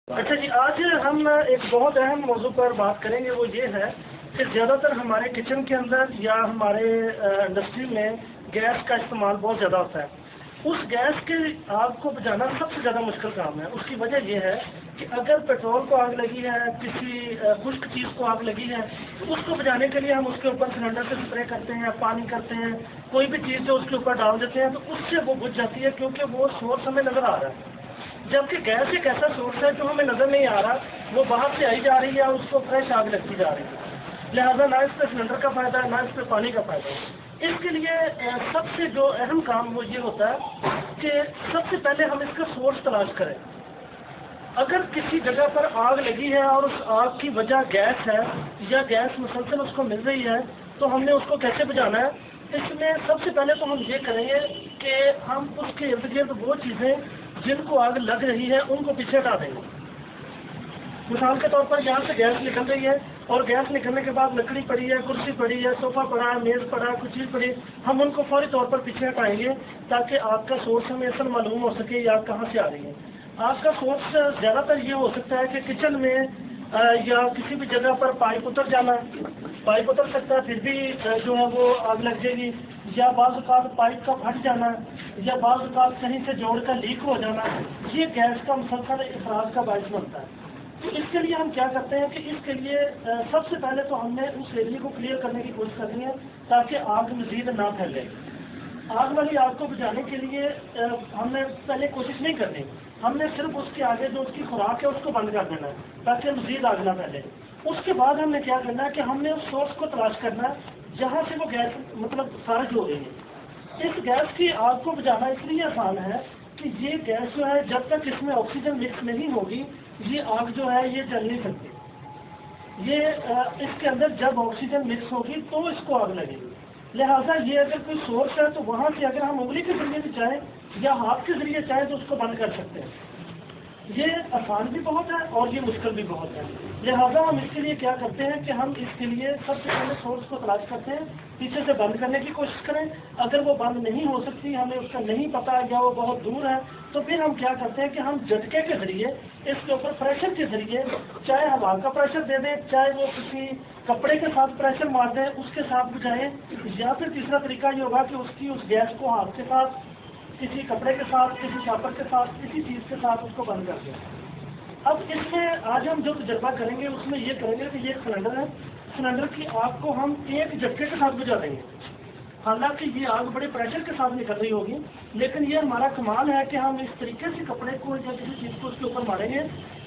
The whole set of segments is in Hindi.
अच्छा जी, आज हम एक बहुत अहम मौजू पर बात करेंगे। वो ये है कि ज़्यादातर हमारे किचन के अंदर या हमारे इंडस्ट्री में गैस का इस्तेमाल बहुत ज़्यादा होता है। उस गैस के आग को बुझाना सबसे ज़्यादा मुश्किल काम है। उसकी वजह यह है कि अगर पेट्रोल को आग लगी है, किसी खुश्क चीज़ को आग लगी है, तो उसको बुझाने के लिए हम उसके ऊपर सिलेंडर से स्प्रे करते हैं, पानी करते हैं, कोई भी चीज़ जो उसके ऊपर डाल देते हैं, तो उससे वो बुझ जाती है, क्योंकि वो सोर्स हमें नज़र आ रहा है। जबकि गैस एक ऐसा सोर्स है जो हमें नज़र नहीं आ रहा, वो बाहर से आई जा रही है और उसको फ्रेश आग लगती जा रही है। लिहाजा ना इस पर सिलेंडर का फ़ायदा है, ना इस पर पानी का फ़ायदा है। इसके लिए सबसे जो अहम काम वो ये होता है कि सबसे पहले हम इसका सोर्स तलाश करें। अगर किसी जगह पर आग लगी है और उस आग की वजह गैस है या गैस मुसलसल उसको मिल रही है, तो हमने उसको कैसे बुझाना है? इसमें सबसे पहले तो हम ये करेंगे कि हम उसके इर्द गिर्द वो चीज़ें जिनको आग लग रही है उनको पीछे हटा देंगे। मिसाल के तौर पर यहाँ से गैस निकल रही है और गैस निकलने के बाद लकड़ी पड़ी है, कुर्सी पड़ी है, सोफा पड़ा है, मेज़ पड़ा है, कुछ चीज़ पड़ी, हम उनको फौरी तौर पर पीछे हटाएंगे ताकि आग का सोर्स हमें असल मालूम हो सके या आग कहाँ से आ रही है। आग का सोर्स ज़्यादातर ये हो सकता है कि किचन में या किसी भी जगह पर पाइप उतर जाना, पाइप उतर सकता है फिर भी जो है वो आग लग जाएगी, या बाज़ पाइप का फट जाना, या बाज़ कहीं से जोड़ का लीक हो जाना, ये गैस का मुसलसल इफराज का बायस बनता है। तो इसके लिए हम क्या करते हैं कि इसके लिए सबसे पहले तो हमने उस एरिया को क्लियर करने की कोशिश करनी है ताकि आग मज़ीद ना फैले। आग वाली आग को बुझाने के लिए हमने पहले कोशिश नहीं करनी, हमने सिर्फ उसके आगे जो उसकी खुराक है उसको बंद कर देना है ताकि मज़ीद आग ना फैले। उसके बाद हमने क्या करना है कि हमने उस सोर्स को तलाश करना है जहाँ से वो गैस खारिज हो रही है। इस गैस की आग को बुझाना इसलिए आसान है कि ये गैस जो है जब तक इसमें ऑक्सीजन मिक्स नहीं होगी ये आग जो है ये जल नहीं सकती। ये इसके अंदर जब ऑक्सीजन मिक्स होगी तो इसको आग लगेगी। लिहाजा ये अगर कोई सोर्स है तो वहाँ से अगर हम उंगली के जरिए भी चाहें या हाथ के जरिए चाहें तो उसको बंद कर सकते हैं। ये आसान भी बहुत है और ये मुश्किल भी बहुत है। लिहाजा हम इसके लिए क्या करते हैं कि हम इसके लिए सबसे पहले सोर्स को तलाश करते हैं, पीछे से बंद करने की कोशिश करें। अगर वो बंद नहीं हो सकती, हमें उसका नहीं पता या वो बहुत दूर है, तो फिर हम क्या करते हैं कि हम झटके के जरिए इसके ऊपर प्रेशर के जरिए, चाहे हवा का प्रेशर दे दें, चाहे वो किसी कपड़े के साथ प्रेशर मार दें उसके साथ बुझाएं, या फिर तीसरा तरीका ये होगा कि उसकी उस गैस को हाथ के साथ, किसी कपड़े के साथ, किसी चापर के साथ, किसी चीज़ के साथ उसको बंद कर दें। अब इसमें आज हम जो तजर्बा करेंगे उसमें ये करेंगे कि ये एक सिलेंडर है, सिलेंडर की आग को हम एक झटके के साथ बुझा देंगे। हालांकि ये आग बड़े प्रेशर के साथ निकल रही होगी, लेकिन ये हमारा कमाल है कि हम इस तरीके से कपड़े को या किसी चीज़ को उसके ऊपर मारेंगे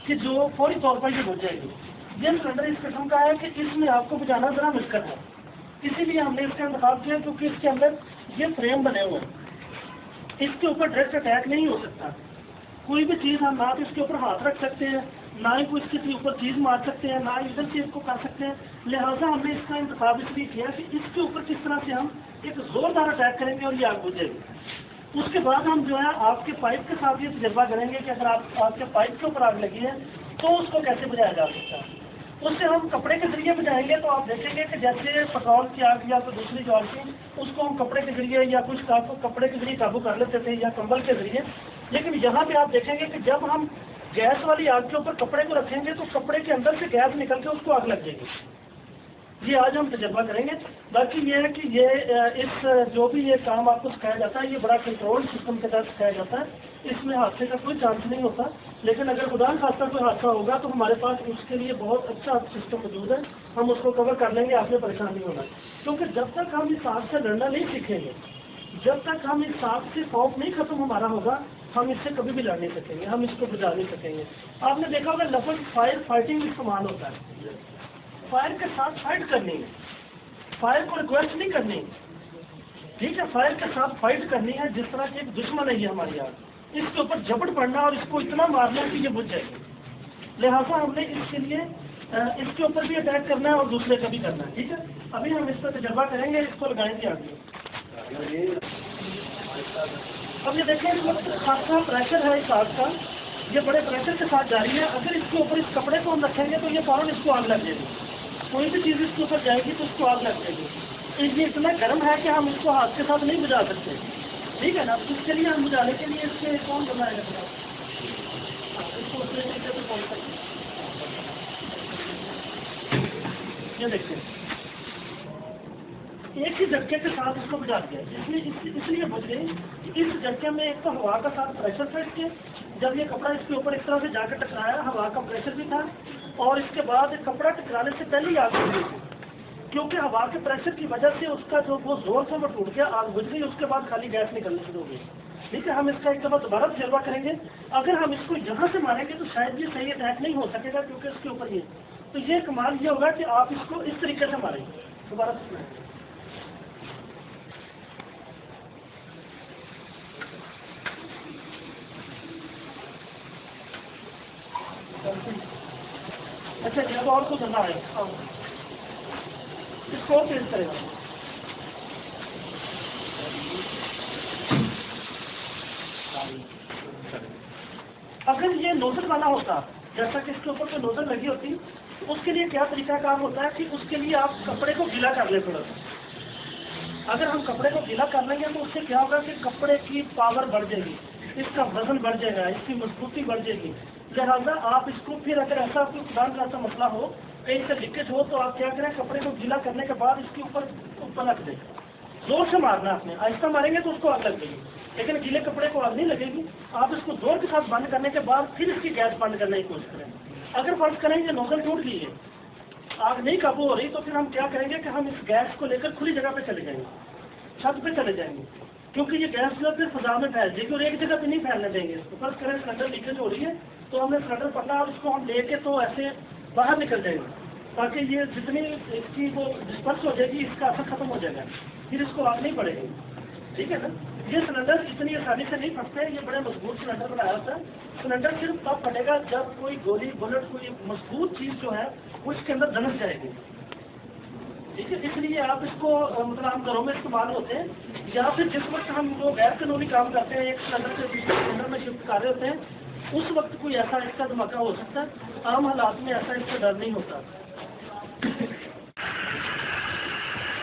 कि जो फौरी तौर पर ये बुझ जाएगी। ये सिलेंडर इस किस्म का है कि इसमें आपको बुझाना ज़रा मुश्किल है, इसीलिए हमने इसका इंतखाब किया क्योंकि इसके अंदर ये फ्रेम बने हुए हैं, इसके ऊपर डायरेक्ट अटैक नहीं हो सकता। कोई भी चीज़ हम ना तो इसके ऊपर हाथ रख सकते हैं, ना ही कोई इसके ऊपर चीज़ मार सकते हैं, ना इधर से इसको कर सकते हैं। लिहाजा हमने इसका इंतखाब इसलिए किया कि इसके ऊपर किस तरह से हम एक ज़ोरदार अटैक करेंगे और ये आग बुझेगी। उसके बाद हम जो है आपके पाइप के साथ ये तजर्बा करेंगे कि अगर आपके पाइप के ऊपर आग लगी है तो उसको कैसे बुझाया जा सकता है। उससे हम कपड़े के जरिए बुझाएंगे तो आप देखेंगे कि जैसे पेट्रोल की आग या तो दूसरी जो आग थी उसको हम कपड़े के जरिए या कुछ कपड़े के जरिए काबू कर लेते थे या कंबल के जरिए। लेकिन यहाँ पे आप देखेंगे कि जब हम गैस वाली आग के ऊपर कपड़े को रखेंगे तो कपड़े के अंदर से गैस निकल के उसको आग लग जाएगी। ये आज हम तजर्बा करेंगे। बाकी ये है कि ये इस जो भी ये काम आपको सिखाया जाता है ये बड़ा कंट्रोल सिस्टम के तहत सिखाया जाता है, इसमें हादसे का कोई चांस नहीं होता। लेकिन अगर खुदा न खास्ता कोई हादसा होगा तो हमारे पास उसके लिए बहुत अच्छा सिस्टम मौजूद है, हम उसको कवर कर लेंगे, आपने परेशान नहीं होना। क्योंकि जब तक हम इस आग से लड़ना नहीं सीखेंगे, जब तक हम इस आग से खौफ नहीं खत्म हमारा होगा, हम इससे कभी भी लड़ नहीं सकेंगे, हम इसको बुझा नहीं सकेंगे। आपने देखा होगा लफ्ज़ फायर फाइटिंग इस्तेमाल होता है। फायर के साथ फाइट करनी है, फायर को रिक्वेस्ट नहीं करनी, ठीक है, फायर के साथ फाइट करनी है। जिस तरह की एक दुश्मन है ये हमारी आग, इसके ऊपर झपट पड़ना और इसको इतना मारना कि ये बुझ जाएगी। लिहाजा हमने इसके लिए इसके ऊपर भी अटैक करना है और दूसरे का भी करना है, ठीक है। अभी हम इस पर तजर्बा करेंगे, इसको लगाएंगे आगे। अब ये देखें खासा प्रेशर है इस आग का, ये बड़े प्रेशर के साथ जारी है। अगर इसके ऊपर इस कपड़े को हम रखेंगे तो ये फौरन इसको आग लग जाएगी, कोई भी चीज़ इसके ऊपर जाएगी तो उसको आग लग जाएगी। ये इतना गर्म है कि हम इसको हाथ के साथ नहीं बुझा सकते, ठीक है ना। इसके लिए हम बुझाने के लिए इसके कौन बनाएगा, इसको दूसरे तरीके से खोल सकते हैं। ये देखिए एक ही झटके के साथ उसको बुझा दिया, इसलिए बुझ गई कि इस झटके में एक तो हवा का साथ प्रेशर था इसके, जब ये कपड़ा इसके ऊपर इस तरह से जाकर टकराया हवा का प्रेशर भी था, और इसके बाद कपड़ा टकराने से पहले ही आग बुझ गई, क्योंकि हवा के प्रेशर की वजह से उसका जो वो जोर था वो टूट गया, आग बुझ गई, उसके बाद खाली गैस निकलनी शुरू हो गई। ठीक है, हम इसका एक दफा दोबारा तजर्बा करेंगे। अगर हम इसको यहाँ से मारेंगे तो शायद ये सही अटैक नहीं हो सकेगा, क्योंकि इसके ऊपर ये, तो ये कमाल ये होगा कि आप इसको इस तरीके से मारेंगे। दोबारा से अच्छा, जब और को धरना है इसको और तेज करेगा। अगर ये नोजल वाला होता, जैसा कि इसके ऊपर कोई नोजल लगी होती, तो उसके लिए क्या तरीका काम होता है कि उसके लिए आप कपड़े को गीला कर लें थोड़ा सा। अगर हम कपड़े को गीला कर लेंगे तो उससे क्या होगा कि कपड़े की पावर बढ़ जाएगी, इसका वजन बढ़ जाएगा, इसकी मजबूती बढ़ जाएगी। लिहाजा आप इसको फिर अगर ऐसा कोई खुदान का ऐसा मसला हो, कहीं से लीकेज हो, तो आप क्या करें, कपड़े को गीला करने के बाद इसके ऊपर रख दें, जोर से मारना। आपने आहिस्ता मारेंगे तो उसको आग लग जाएगी, लेकिन गीले कपड़े को आग नहीं लगेगी। आप इसको जोर के साथ बंद करने के बाद फिर इसकी गैस बंद करने की कोशिश करें। अगर फर्ज करें ये नोजल टूट गई है, आग नहीं काबू हो रही, तो फिर हम क्या करेंगे कि हम इस गैस को लेकर खुली जगह पे चले जाएंगे, छत पे चले जाएंगे, क्योंकि ये गैस जो फिर फजा में फैल जाएगी और एक जगह पे नहीं फैलने देंगे इसको। फर्ज करें सिलेंडर लीकेज हो रही है, तो हमने सिलेंडर पकड़ा और उसको हम लेके तो ऐसे बाहर निकल जाएंगे, ताकि ये जितनी इसकी वो डिस्पर्स हो जाएगी, इसका असर खत्म हो जाएगा, फिर इसको आग नहीं पड़ेगी। ठीक है ना। ये सिलेंडर इतनी आसानी से नहीं फटते, ये बड़े मजबूत सिलेंडर बनाया होता है। सिलेंडर सिर्फ तब फटेगा जब कोई गोली बुलेट कोई मजबूत चीज जो है वो इसके अंदर धनस जाएगी। ठीक है, इसलिए आप इसको मतलब हम घरों में इस्तेमाल होते हैं, या फिर जिस वक्त हम वो गैर कानूनी काम करते हैं, एक सिलेंडर से दूसरे सिलेंडर में शिफ्ट कर रहे होते हैं, उस वक्त कोई ऐसा इसका धमाका हो सकता है। आम हालात में ऐसा इसका डर नहीं होता।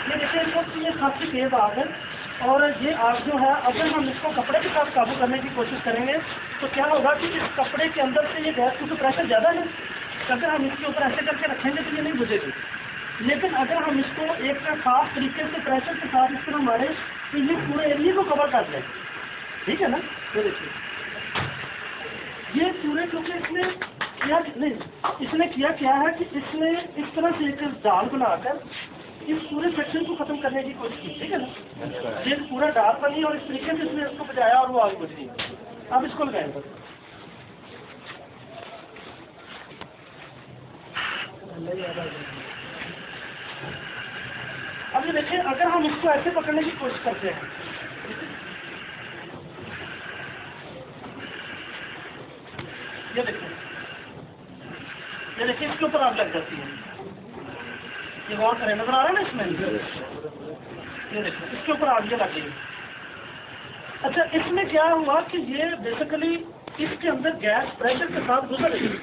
ये देखिए इस वक्त ये काफी तेज आग है, और ये आग जो है अगर हम इसको कपड़े के साथ काबू करने की कोशिश करेंगे तो क्या होगा कि इस कपड़े के अंदर से ये गैस, क्योंकि प्रेशर ज़्यादा है, अगर हम इसके ऊपर ऐसे करके रखेंगे तो ये नहीं बुझेगी। लेकिन अगर हम इसको एक खास तरीके से प्रेशर के साथ इस तरह मारे तो ये पूरे एरिया को कवर कर ले। ठीक है ना। ये देखिए ये पूरे, क्योंकि इसने किया नहीं, इसने किया क्या है कि इसने इस तरह से एक जाल बनाकर इस पूरे सेक्शन को खत्म करने की कोशिश की। ठीक है ना। ये पूरा डाल बनी और इस तरीके से इसने इसको बजाया और वो आगे बढ़ गई। अब इसको लगाएंगे। अब ये देखिए अगर हम इसको ऐसे पकड़ने की कोशिश करते हैं, ये देखिए इसके ऊपर आग लग जाती है। ये गौर करें, नजर आ रहा है ना इसमें, ये देखिए इसके ऊपर आग लग गई। अच्छा, इसमें क्या हुआ कि ये बेसिकली इसके अंदर गैस प्रेशर के साथ गुजर रही है।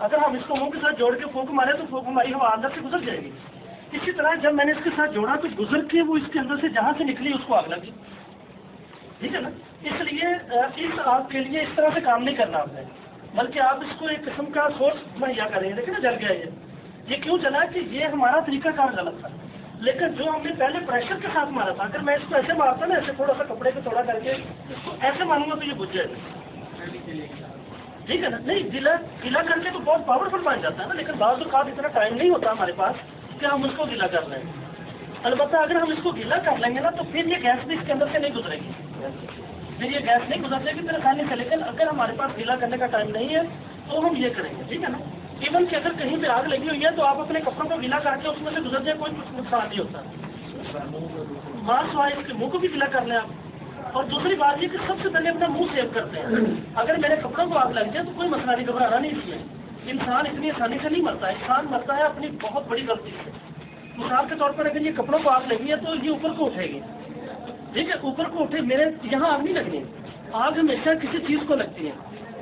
अगर हम इसको मुंह के साथ जोड़ के फूंक मारे तो फूंक हमारी हवा अंदर से गुजर जाएगी। इसी तरह जब मैंने इसके साथ जोड़ा तो गुजर के वो इसके अंदर से जहाँ से निकली उसको आग लगी। ठीक है ना। इसलिए इस आग के लिए इस तरह से काम नहीं करना आपने, बल्कि आप इसको एक किस्म का सोर्स मुहैया करें। देखिए ना, जल गया ये क्यों जला कि ये हमारा तरीकाकार गलत था। लेकिन जो हमने पहले प्रेशर के साथ मारा था, अगर मैं इसको ऐसे मारता ना, ऐसे थोड़ा सा कपड़े को थोड़ा करके इसको ऐसे मारूंगा तो ये बुझ जाएगा। ठीक है ना। नहीं, गीला करके तो बहुत पावरफुल बन जाता है ना, लेकिन बाज़ औक़ात इतना टाइम नहीं होता हमारे पास कि हम उसको गीला कर लें। अलबत्ता अगर हम इसको गीला कर लेंगे ना तो फिर ये गैस भी इसके अंदर से नहीं गुजरेगी, फिर ये गैस नहीं गुजर जाएगी, फिर आसानी से। लेकिन अगर हमारे पास गीला करने का टाइम नहीं है तो हम ये करेंगे। ठीक है ना। इवन कि अगर कहीं पे आग लगी हुई है तो आप अपने कपड़ों को गीला करके उसमें से गुजर जाए, कोई कुछ नुकसान नहीं होता। मास्क वाले इसके मुंह को भी गीला कर लें आप। और दूसरी बात ये कि सबसे पहले अपना मुंह सेव करते हैं। अगर मेरे कपड़ों को आग लग जाए तो कोई मसला नहीं, घबराना नहीं। इसमें इंसान इतनी आसानी से नहीं मरता, इंसान मरता है अपनी बहुत बड़ी गलती से। मिसाल के तौर पर अगर ये कपड़ों को आग लगी है तो ये ऊपर को उठेगी। ठीक है, ऊपर को उठे, मेरे यहाँ आग नहीं लगनी। आग हमेशा किसी चीज को लगती है।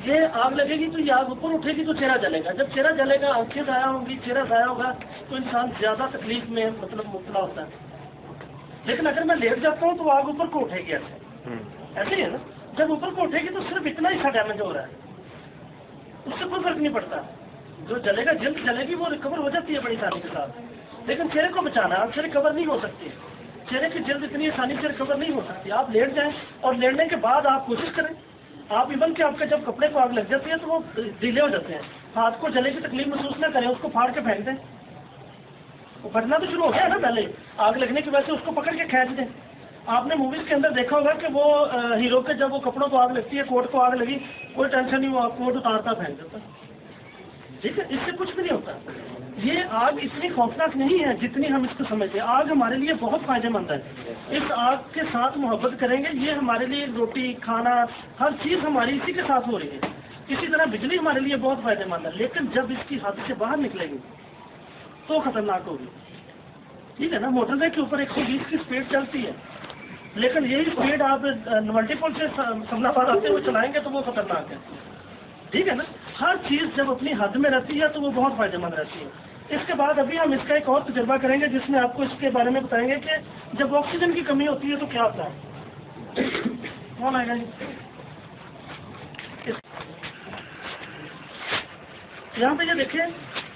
ये आग लगेगी तो ये आग ऊपर उठेगी तो चेहरा जलेगा, जब चेहरा जलेगा आंखें ज़ाया होंगी, चेहरा ज़ाया होगा, तो इंसान ज्यादा तकलीफ में मतलब मुब्तला होता है। लेकिन अगर मैं लेट जाता हूँ तो आग ऊपर को उठेगी, ऐसे ही है ना। जब ऊपर को उठेगी तो सिर्फ इतना ही सा डैमेज हो रहा है। उससे कोई फर्क नहीं पड़ता। जो जलेगा, जल्द जलेगी, वो रिकवर हो जाती है बड़ी आसानी के साथ। लेकिन चेहरे को बचाना, आपसे रिकवर नहीं हो सकती। चेहरे की जल्द इतनी आसानी से रिकवर नहीं हो सकती। आप लेट जाएं और लेटने के बाद आप कोशिश करें, आप इवन कि आपके जब कपड़े को आग लग जाती है तो वो ढीले हो जाते हैं, हाथ को जले की तकलीफ महसूस ना करें, उसको फाड़ के फेंक दें। वो फटना तो शुरू हो गया ना, पहले आग लगने की वजह से उसको पकड़ के खींच दें। आपने मूवीज के अंदर देखा होगा कि वो हीरो के जब वो कपड़ों को आग लगती है, कोट को आग लगी, कोई टेंशन नहीं, वो कोट उतारता फेंक देता। ठीक है, इससे कुछ भी नहीं होता। ये आग इतनी खौफनाक नहीं है जितनी हम इसको समझते हैं। आग हमारे लिए बहुत फायदेमंद है। इस आग के साथ मोहब्बत करेंगे, ये हमारे लिए रोटी खाना हर चीज हमारी इसी के साथ हो रही है। इसी तरह बिजली हमारे लिए बहुत फायदेमंद है, लेकिन जब इसकी हद से बाहर निकलेगी तो खतरनाक होगी। ठीक है ना, मोटरवे के ऊपर 120 की स्पीड चलती है, लेकिन यही स्पीड आप मल्टीपल से समनाबाद आते हुए चलाएंगे तो वो खतरनाक है। ठीक है ना, हर चीज जब अपनी हद में रहती है तो वो बहुत फायदेमंद रहती है। इसके बाद अभी हम इसका एक और तजुर्बा करेंगे जिसमें आपको इसके बारे में बताएंगे कि जब ऑक्सीजन की कमी होती है तो क्या होता है। कौन आएगा जी? यहाँ पे ये देखिए,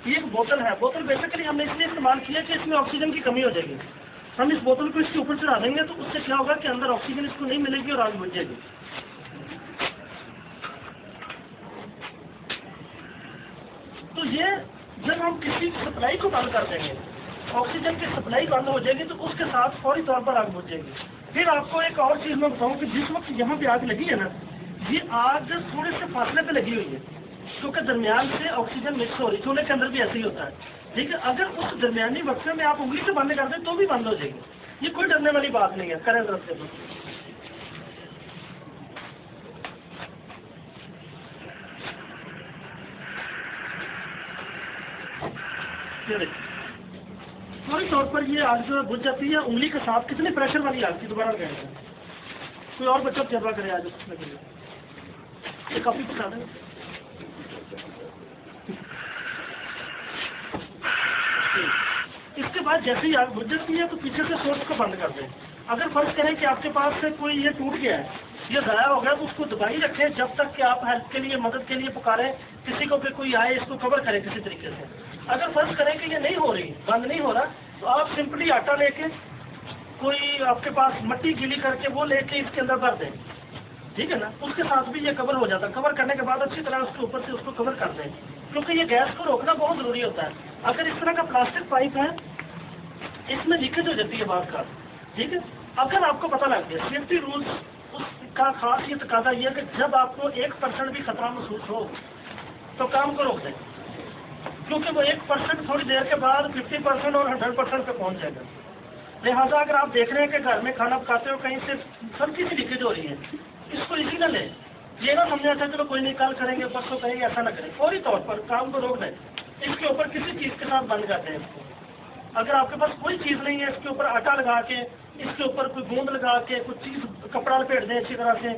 ये एक बोतल है। बोतल बेसिकली हमने इसलिए इस्तेमाल किया कि इसमें ऑक्सीजन की कमी हो जाएगी। हम इस बोतल को इसके ऊपर चढ़ा देंगे तो उससे क्या होगा कि अंदर ऑक्सीजन इसको नहीं मिलेगी और आग बुझ जाएगी। तो ये जब हम किसी सप्लाई को बंद कर देंगे, ऑक्सीजन की सप्लाई बंद हो जाएगी तो उसके साथ फौरी तौर पर आग बुझ जाएगी। फिर आपको एक और चीज मैं बताऊं कि जिस वक्त यहाँ पे आग लगी है ना, ये आग थोड़े से फासले पे लगी हुई है, क्योंकि दरमियान से ऑक्सीजन मिक्स हो रही है। चूल्हे के अंदर भी ऐसे ही होता है। ठीक है, अगर उस दरमियानी वक्त में आप उंगली से बंद कर दें तो भी बंद हो जाएगी। ये कोई डरने वाली बात नहीं है, करें रास्ते पर। फौरी तौर पर ये आग जो बुझ जाती है उंगली के साथ। कितने प्रेशर वाली आग थी, दोबारा लगाएंगे। कोई और बच्चा तजर्बा करे आज उसमें के लिए, ये काफी पता है। इसके बाद जैसे ही आग बुझ जाती है तो पीछे से सोर्स को बंद कर दें। अगर फर्ज करें कि आपके पास से कोई ये टूट गया है, ये ज़ाया हो गया, तो उसको दबाई रखें जब तक कि आप हेल्प के लिए, मदद के लिए पुकारें, किसी को भी कोई आए इसको कवर करें किसी तरीके से। अगर फर्ज करें कि ये नहीं हो रही, बंद नहीं हो रहा, तो आप सिंपली आटा लेके, कोई आपके पास मट्टी गीली करके वो लेके इसके अंदर भर दें। ठीक है ना, उसके साथ भी ये कवर हो जाता है। कवर करने के बाद अच्छी तरह उसके ऊपर से उसको कवर कर दें, क्योंकि ये गैस को रोकना बहुत ज़रूरी होता है। अगर इस तरह का प्लास्टिक पाइप है, इसमें लीकेज हो जाती है बात का। ठीक है, अगर आपको पता लग गया, सेफ्टी रूल्स उसका खास ये तकाजा ये है कि जब आपको 1% भी खतरा महसूस हो तो काम को रोक दें, क्योंकि वो 1% थोड़ी देर के बाद 50% और 100% पे पहुंच जाएगा। लिहाजा अगर आप देख रहे हैं कि घर में खाना पकाते हो कहीं से हल्की सी लीकेज हो रही है, इसको इसी न लें। ये ना समझा था चलो कोई नहीं कल करेंगे परसों करेंगे, ऐसा ना करें। फौरी तौर पर काम को रोक दें, इसके ऊपर किसी चीज़ के साथ बंद करते हैं इसको। अगर आपके पास कोई चीज़ नहीं है, इसके ऊपर आटा लगा के, इसके ऊपर कोई बूंद लगा के, कुछ चीज़ कपड़ा लपेट दें अच्छी तरह से,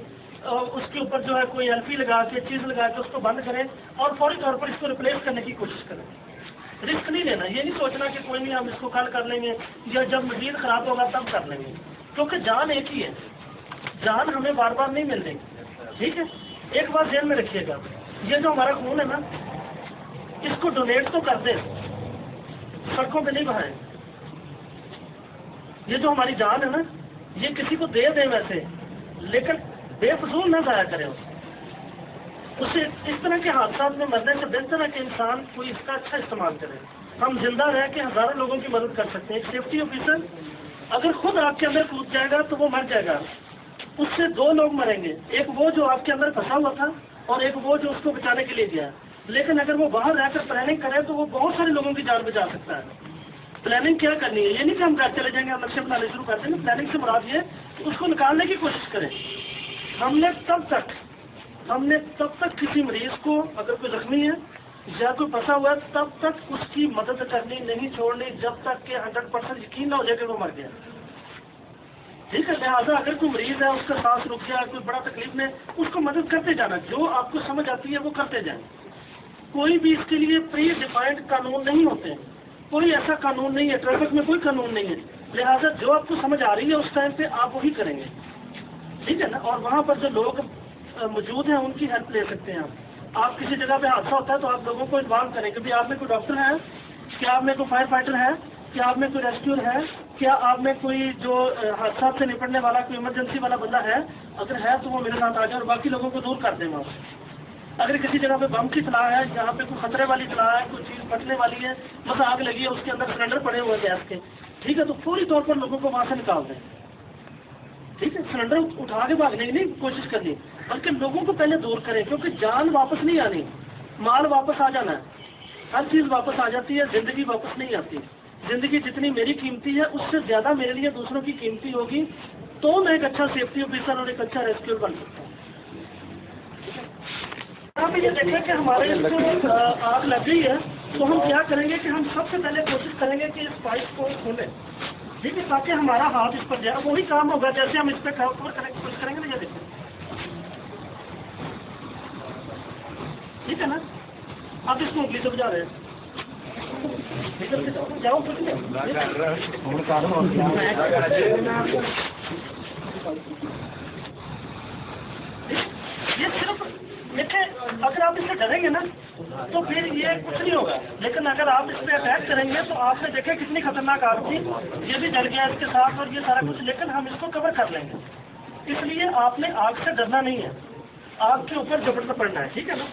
उसके ऊपर जो है कोई एल्फी लगा के, चीज़ लगा के उसको बंद करें और फौरी तौर पर इसको रिप्लेस करने की कोशिश करें। रिस्क नहीं लेना, ये नहीं सोचना कि कोई नहीं हम इसको कल कर लेंगे या जब मशीन खराब होगा तब कर लेंगे, क्योंकि जान एक ही है, जान हमें बार बार नहीं मिल रही। ठीक है, एक बात ध्यान में रखिएगा, ये जो हमारा खून है ना, इसको डोनेट तो कर दें, सड़कों पे नहीं बहाएं। ये जो हमारी जान है ना, ये किसी को दे दें वैसे, लेकिन बेफजूल ना जाया करें उससे। इस तरह के हादसा में मरने से बेहतर है कि इंसान कोई इसका अच्छा इस्तेमाल करे। हम जिंदा रह के हजारों लोगों की मदद कर सकते हैं। एक सेफ्टी ऑफिसर अगर खुद आपके अंदर कूद जाएगा तो वो मर जाएगा, उससे 2 लोग मरेंगे, एक वो जो आपके अंदर फंसा हुआ था और एक वो जो उसको बचाने के लिए गया। लेकिन अगर वो बाहर रहकर प्लानिंग करे तो वो बहुत सारे लोगों की जान बचा सकता है। प्लानिंग क्या करनी है, ये नहीं कि हम घर चले जाएंगे हम लक्ष्य बनाने शुरू कर देंगे। प्लानिंग से मुराद ये उसको निकालने की कोशिश करें। हमने तब तक किसी मरीज को, अगर कोई जख्मी है या कोई फंसा हुआ है, तब तक उसकी मदद करनी नहीं छोड़नी जब तक कि 100% यकीन ना हो जाए कि वो मर गया। ठीक है, लिहाजा अगर कोई मरीज है, उसका सांस रुक गया, कोई बड़ा तकलीफ में, उसको मदद करते जाना। जो आपको समझ आती है वो करते जाए। कोई भी इसके लिए प्री डिफाइंड कानून नहीं होते, कोई ऐसा कानून नहीं है, ट्रैफिक में कोई कानून नहीं है। लिहाजा जो आपको समझ आ रही है उस टाइम पे आप वही करेंगे। ठीक है ना, और वहाँ पर जो लोग मौजूद हैं उनकी हेल्प ले सकते हैं आप। आप किसी जगह पे हादसा होता है तो आप लोगों को इन्वॉल्व करें कि भाई आप में कोई डॉक्टर है, क्या आप में कोई फायर फाइटर है, क्या आप में कोई रेस्क्यूअर है, क्या आप में कोई जो हादसा से निपटने वाला कोई इमरजेंसी वाला बंदा है, अगर है तो वो मेरे साथ आ जाए और बाकी लोगों को दूर कर दें वहाँ से। अगर किसी जगह पे बम की इत्तला है, जहाँ पे कोई खतरे वाली इत्तला है, कोई चीज़ फटने वाली है, बस आग लगी है, उसके अंदर सिलेंडर पड़े हुए हैं गैस के, ठीक है, तो पूरी तौर पर लोगों को वहाँ से निकाल दें। ठीक है, सिलेंडर उठा के भागने की नहीं कोशिश करनी, बल्कि लोगों को पहले दूर करें, क्योंकि जान वापस नहीं आनी, माल वापस आ जाना है, हर चीज़ वापस आ जाती है, जिंदगी वापस नहीं आती। जिंदगी जितनी मेरी कीमती है उससे ज़्यादा मेरे लिए दूसरों की कीमती होगी, तो मैं एक अच्छा सेफ्टी ऑफिसर और एक अच्छा रेस्क्यूअर बन सकता हूँ। आप ये देखें कि हमारे जो आग लग गई है, तो हम क्या करेंगे कि हम सबसे पहले कोशिश करेंगे कि इस पाइप को खोलें, ठीक है, ताकि हमारा हाथ इस पर जाए। वही काम होगा जैसे हम इस पर कोशिश करेंगे ना, ये देखो, ठीक है ना। आप इसको उंगली से बुझा रहे हैं, जाओ कुछ नहीं। ये सिर्फ देखें, अगर आप इससे डरेंगे ना तो फिर ये कुछ नहीं होगा, लेकिन अगर आप इस पर अटैक करेंगे तो आपने देखे कितनी खतरनाक आग थी, ये भी जल गया इसके साथ और ये सारा कुछ, लेकिन हम इसको कवर कर लेंगे। इसलिए आपने आग से डरना नहीं है, आग के ऊपर झपट पड़ना है, ठीक है ना।